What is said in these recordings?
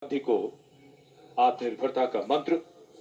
उपलब्धि को आत्मनिर्भरता का मंत्र,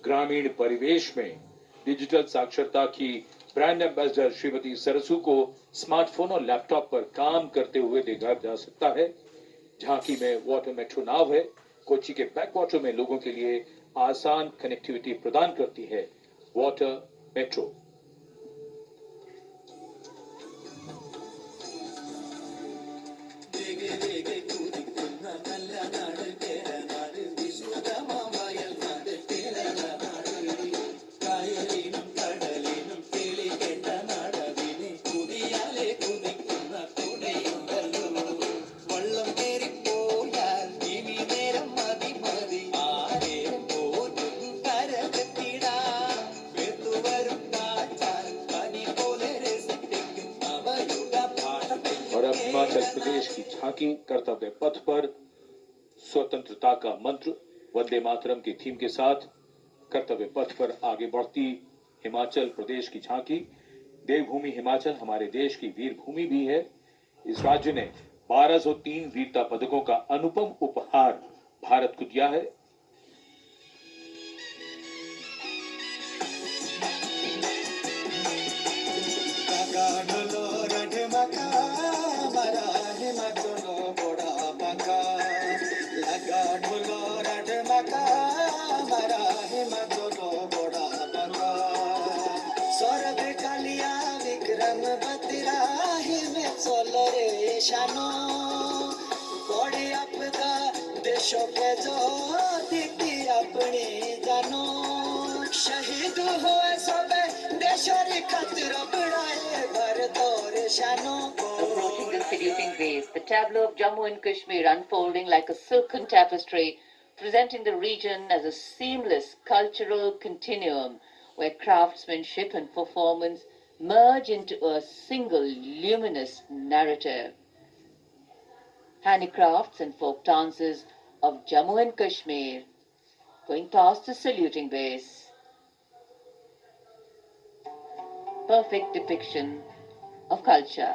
ग्रामीण परिवेश में डिजिटल साक्षरता की ब्रांड एम्बेसडर श्रीमती सरसू को स्मार्टफोन और लैपटॉप पर काम करते हुए देखा जा सकता है। झांकी में वाटर मेट्रो नाव है। कोच्चि के बैकवाटर में लोगों के लिए आसान कनेक्टिविटी प्रदान करती है वाटर मेट्रो। और अब हिमाचल प्रदेश की झांकी कर्तव्य पथ पर स्वतंत्रता का मंत्र वंदे मातरम की थीम के साथ कर्तव्य पथ पर आगे बढ़ती हिमाचल प्रदेश की झांकी। देवभूमि हिमाचल हमारे देश की वीर भूमि भी है। इस राज्य ने 1203 वीरता पदकों का अनुपम उपहार भारत को दिया है। शहीद हुए सबे देशर खातिर बढ़ाए भारत और शानों को। Approaching the saluting base, the tableau of Jammu and Kashmir unfolding like a silken tapestry, presenting the region as a seamless cultural continuum where craftsmanship and performance merge into a single luminous narrative. Handicrafts and folk dances of Jammu and Kashmir going past the saluting base. Perfect depiction of culture.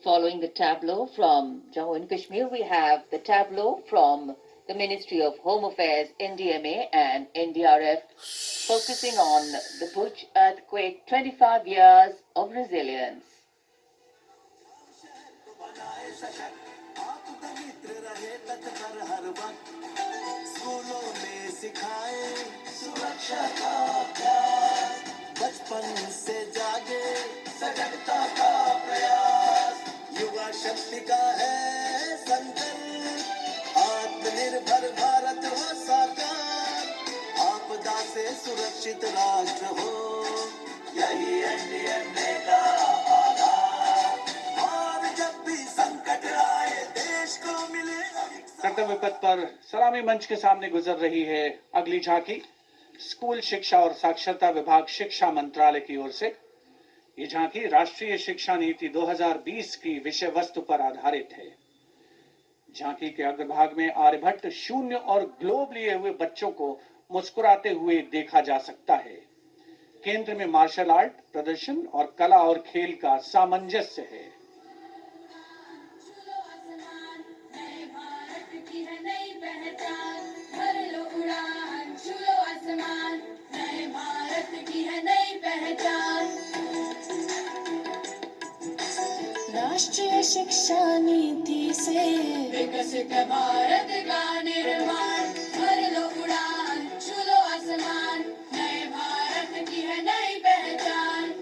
Following the tableau from Jammu and Kashmir, we have the tableau from the Ministry of Home Affairs, NDMA and NDRF, focusing on the Bhuj earthquake, 25 years of resilience. बचपन से जागे सजगता का प्रयास, युवा शक्ति का है संकल्प, आत्मनिर्भर भारत हो साकार, आपदा से सुरक्षित राष्ट्र हो, यही एनडीएमए का आधार। और जब भी संकट आए देश को मिले कर्तव्य पथ पर सलामी मंच के सामने गुजर रही है अगली झांकी। स्कूल शिक्षा और साक्षरता विभाग शिक्षा मंत्रालय की ओर से ये झांकी राष्ट्रीय शिक्षा नीति 2020 की विषय वस्तु पर आधारित है। झांकी के अग्रभाग में आर्यभट्ट, शून्य और ग्लोब लिए हुए बच्चों को मुस्कुराते हुए देखा जा सकता है। केंद्र में मार्शल आर्ट प्रदर्शन और कला और खेल का सामंजस्य है। राष्ट्रीय शिक्षा नीति से विकसित भारत का निर्माण, भर लो उड़ान, छू आसमान, नए भारत की है नई पहचान।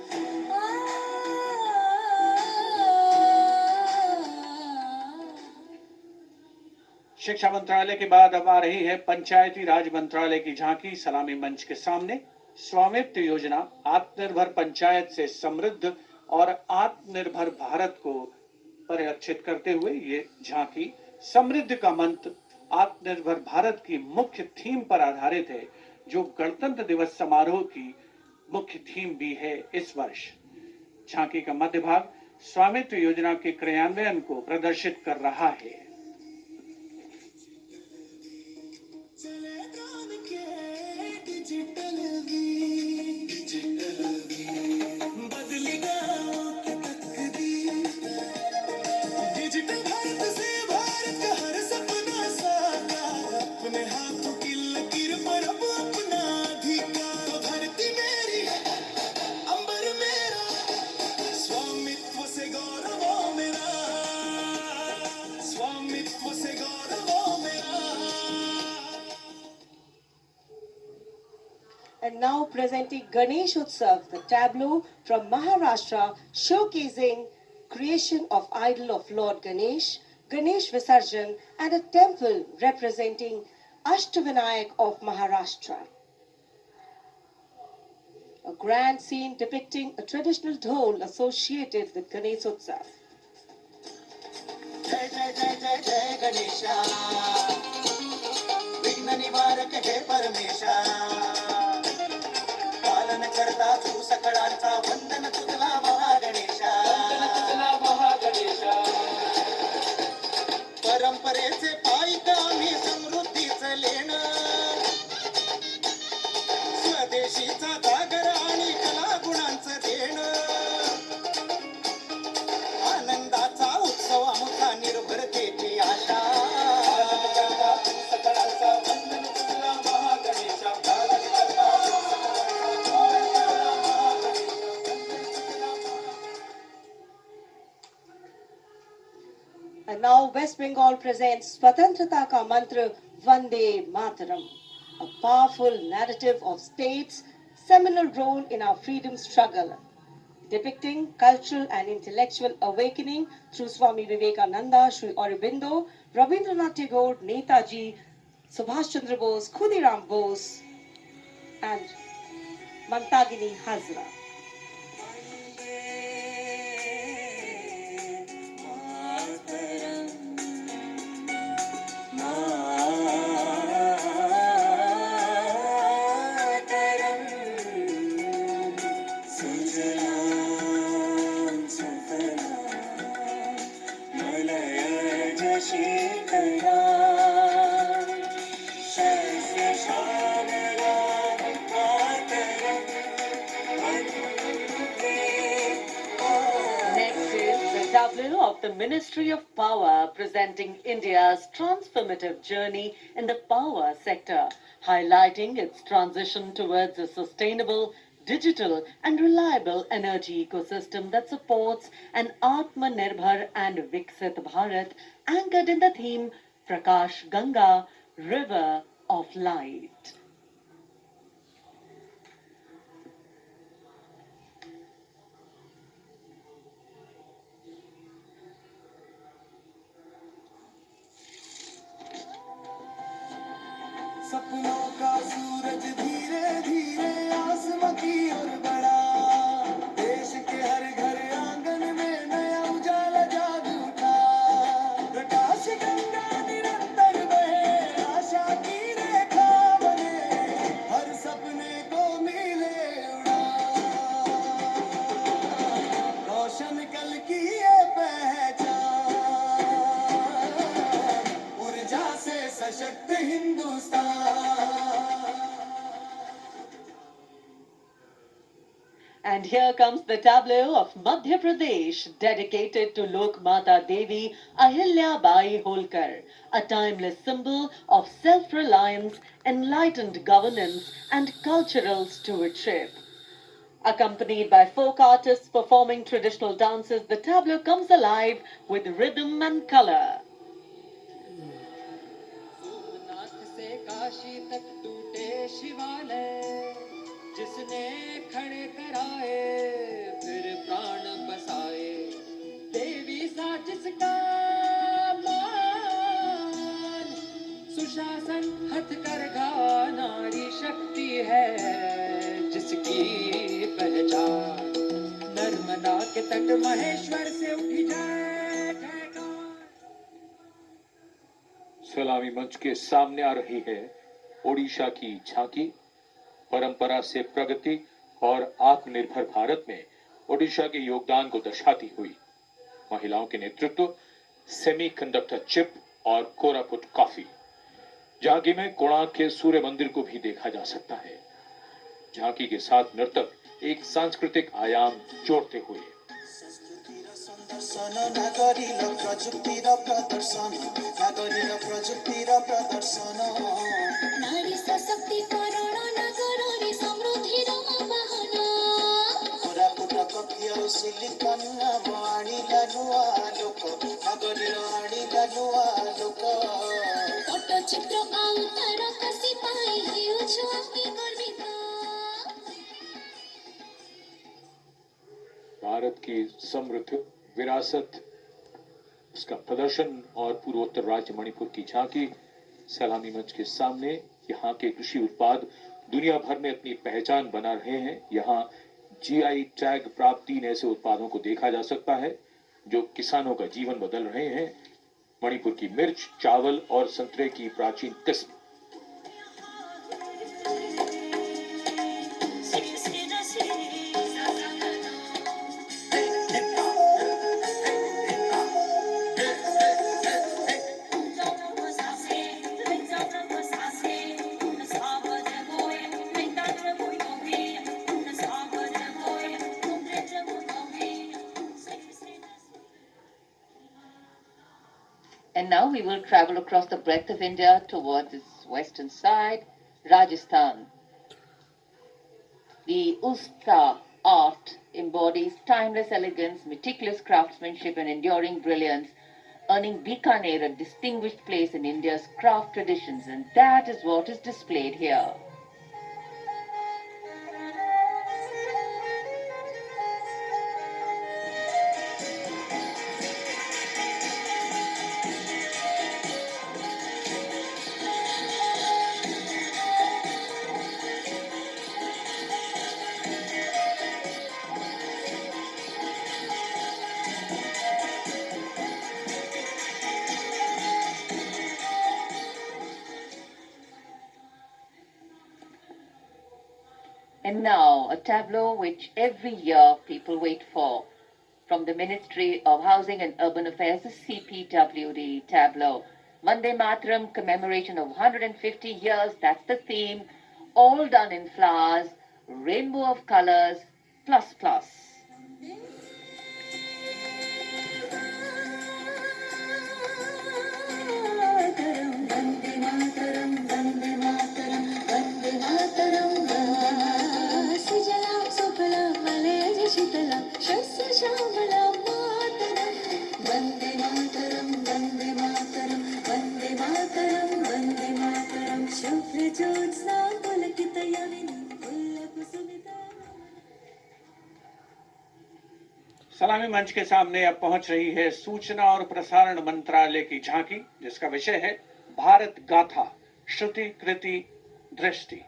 शिक्षा मंत्रालय के बाद अब आ रही है पंचायती राज मंत्रालय की झांकी सलामी मंच के सामने। स्वामित्व योजना आत्मनिर्भर पंचायत से समृद्ध और आत्मनिर्भर भारत को परिलक्षित करते हुए ये झांकी समृद्धि का मंत्र आत्मनिर्भर भारत की मुख्य थीम पर आधारित है, जो गणतंत्र दिवस समारोह की मुख्य थीम भी है इस वर्ष। झांकी का मध्य भाग स्वामित्व योजना के क्रियान्वयन को प्रदर्शित कर रहा है। And now presenting Ganesh Utsav, the tableau from Maharashtra showcasing creation of idol of Lord Ganesh, Ganesh Visarjan and a temple representing Ashtavinayak of Maharashtra. A grand scene depicting a traditional dhol associated with Ganesh Utsav. जय जय जय जय जय गणेशा, विघ्न निवारक हे परमेशा, पालन करता तू सकळांचा, वंदन तुझला महागणेशा, परंपरेचे पायिक आम्ही समृद्धीचं लेणं, स्वदेशीचा जागर आणि कला गुणांचं देणं, आनंदाचा उत्सव आमचा निर्भरतेची आशा, सकळांचा वंदन तुझला महागणेशा, And now West Bengal presents Swatantrata Ka Mantra Vande Mataram, a powerful narrative of state's seminal role in our freedom struggle, depicting cultural and intellectual awakening through Swami Vivekananda, Sri Aurobindo, Rabindranath Tagore, Netaji, Subhash Chandra Bose, Khudiram Bose, and Mantagini Hazra. Next is the tableau of the Ministry of Power presenting India's transformative journey in the power sector, highlighting its transition towards a sustainable, digital and reliable energy ecosystem that supports an Atmanirbhar and Viksit Bharat anchored in the theme Prakash Ganga, River of Light. सपनों का सूरज धीरे धीरे आसमां की ओर बढ़ा, देश के हर घर आंगन में नया उजाला जाग उठा, प्रकाश गंगा निरंतर बहे, आशा की रेखा बने, हर सपने को मिले उड़ा, रोशन कल की ये पहचान, ऊर्जा से सशक्त Hindustan. And here comes the tableau of Madhya Pradesh, dedicated to Lok Mata Devi Ahilya Bai Holkar, a timeless symbol of self-reliance, enlightened governance and cultural stewardship. Accompanied by folk artists performing traditional dances, the tableau comes alive with rhythm and color. Somnath से काशी तक टूटे शिवालय, जिसने खड़े कराए फिर प्राण बसाए, देवी सा जिसका मान, सुशासन हथकरघा नारी शक्ति है जिसकी पहचान, नर्मदा के तट महेश्वर से उठी जाए सलामी मंच के सामने आ रही है ओडिशा की झांकी। परंपरा से प्रगति और आत्मनिर्भर भारत में ओडिशा के योगदान को दर्शाती हुई महिलाओं के नेतृत्व, सेमीकंडक्टर चिप और कोरापुट कॉफी। झांकी में कोणार्क के सूर्य मंदिर को भी देखा जा सकता है। झांकी के साथ नर्तक एक सांस्कृतिक आयाम जोड़ते हुए। नारी सशक्तिकरण नगररी समृद्धिर आवाहन कोरापुट कफी और सिलिकन आनिला नुआ लोक नगरीर आनिला नुआ लोक पट्टचित्र आउ तारकसी पाई हेउछु आमे गर्वित। भारत की समृद्ध विरासत, उसका प्रदर्शन और पूर्वोत्तर राज्य मणिपुर की झांकी। सलामी मंच के सामने यहाँ के कृषि उत्पाद दुनिया भर में अपनी पहचान बना रहे हैं। यहाँ जीआई टैग प्राप्त 3 ऐसे उत्पादों को देखा जा सकता है जो किसानों का जीवन बदल रहे हैं। मणिपुर की मिर्च, चावल और संतरे की प्राचीन किस्म। And now we will travel across the breadth of India towards its western side, Rajasthan. The Usta art embodies timeless elegance, meticulous craftsmanship, and enduring brilliance, earning Bikaner a distinguished place in India's craft traditions, and that is what is displayed here. And now, a tableau which every year people wait for. From the Ministry of Housing and Urban Affairs, the CPWD tableau. Vande Mataram commemoration of 150 years, that's the theme. All done in flowers, rainbow of colors, plus plus. सलामी मंच के सामने अब पहुंच रही है सूचना और प्रसारण मंत्रालय की झांकी, जिसका विषय है भारत गाथा, श्रुति कृति दृष्टि।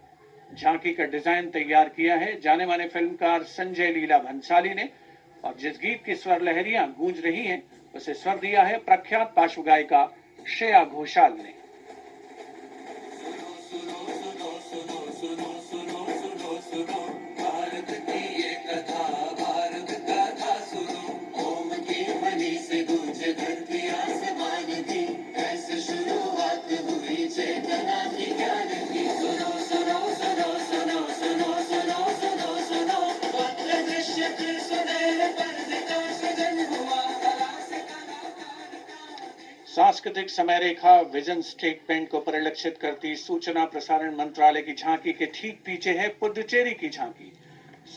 झांकी का डिजाइन तैयार किया है जाने माने फिल्मकार संजय लीला भंसाली ने, और जिस गीत की स्वर लहरियां गूंज रही हैं उसे स्वर दिया है प्रख्यात पार्श्व गायिका श्रेया घोषाल ने। सांस्कृतिक समय रेखा विजन स्टेटमेंट को परिलक्षित करती सूचना प्रसारण मंत्रालय की झांकी के ठीक पीछे है पुडुचेरी की झांकी।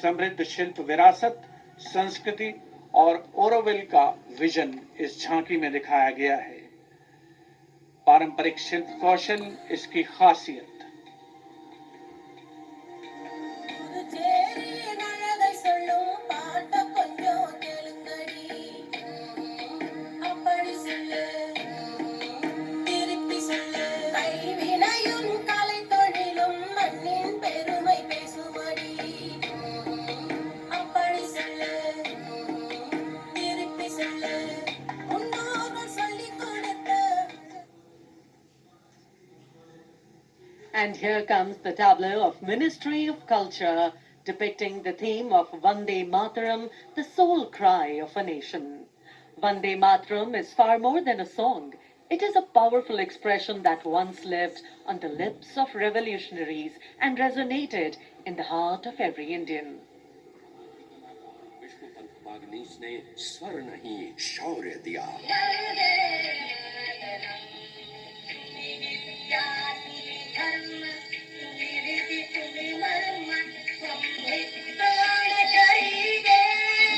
समृद्ध शिल्प विरासत, संस्कृति और ओरोविल का विजन इस झांकी में दिखाया गया है। पारंपरिक शिल्प कौशल इसकी खासियत। And here comes the tableau of Ministry of Culture, depicting the theme of Vande Mataram, the soul cry of a nation. Vande Mataram is far more than a song. It is a powerful expression that once lived on the lips of revolutionaries and resonated in the heart of every Indian. Vishnu Pant मागनीस ने स्वर नहीं शौर्य दिया।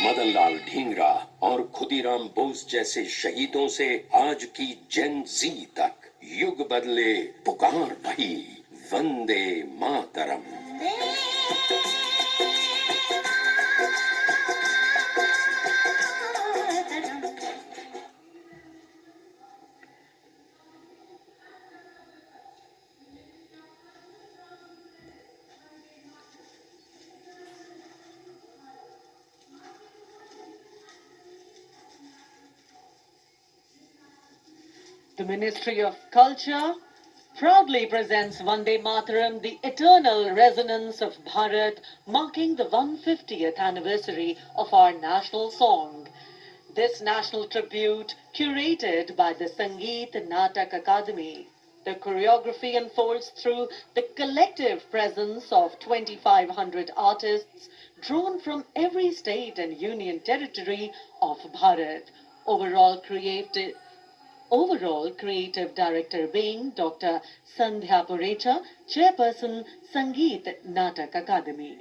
मदनलाल ढींगरा और खुदीराम बोस जैसे शहीदों से आज की जेन जी तक युग बदले पुकार भई Vande Mataram. The Ministry of Culture proudly presents Vande Mataram, the eternal resonance of Bharat, marking the 150th anniversary of our national song. This national tribute, curated by the Sangeet Natak Academy. The choreography unfolds through the collective presence of 2,500 artists drawn from every state and union territory of Bharat. Overall creative director being Dr. Sandhya Purecha, chairperson, Sangeet Natak Academy.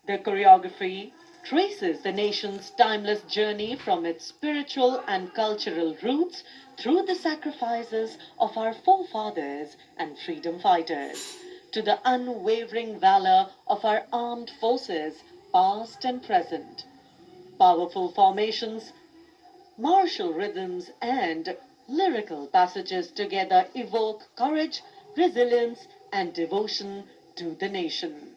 The choreography traces the nation's timeless journey from its spiritual and cultural roots through the sacrifices of our forefathers and freedom fighters to the unwavering valor of our armed forces, past and present. Powerful formations, martial rhythms, and lyrical passages together evoke courage, resilience, and devotion to the nation.